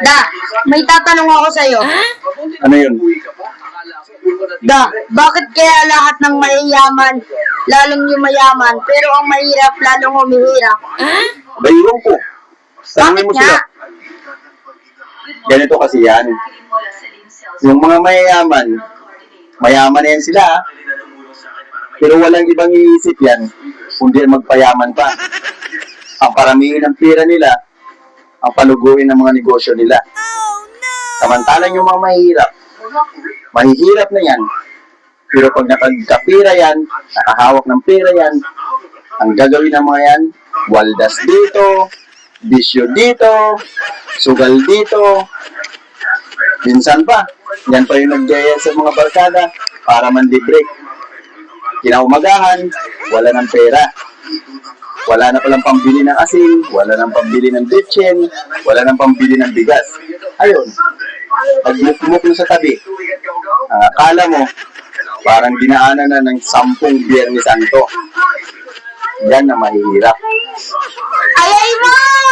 Da, may tatanong ako sa'yo. Ano yun? Da, bakit kaya lahat ng mayayaman, lalong yung mayaman, pero ang mahirap, lalong humihirap? Bayron ko. Tanungin mo Bakit nga? sila. Ganito kasi yan. Yung mga mayayaman, mayaman na yan sila. Pero walang ibang iisip yan, kundi magpayaman pa. Ang paramihin ng pera nila, ang paluguin ng mga negosyo nila. Samantalang yung mga mahihirap, mahihirap na yan. Pero pag nakagkapira yan, nakahawak ng pera yan, ang gagawin ng mga yan, waldas dito, bisyo dito, sugal dito. Minsan pa, yan pa yung naggaya sa mga barkada para manlibre. Kinaumagahan, wala ng pera. Wala na palang pambili ng asin, wala nang pambili ng bitchin, wala nang pambili ng bigas. Ayun, pag-muk sa tabi, akala mo, parang dinaanan na ng 10 Biyernes Santo. Yan na mahihirap. Ay, mo!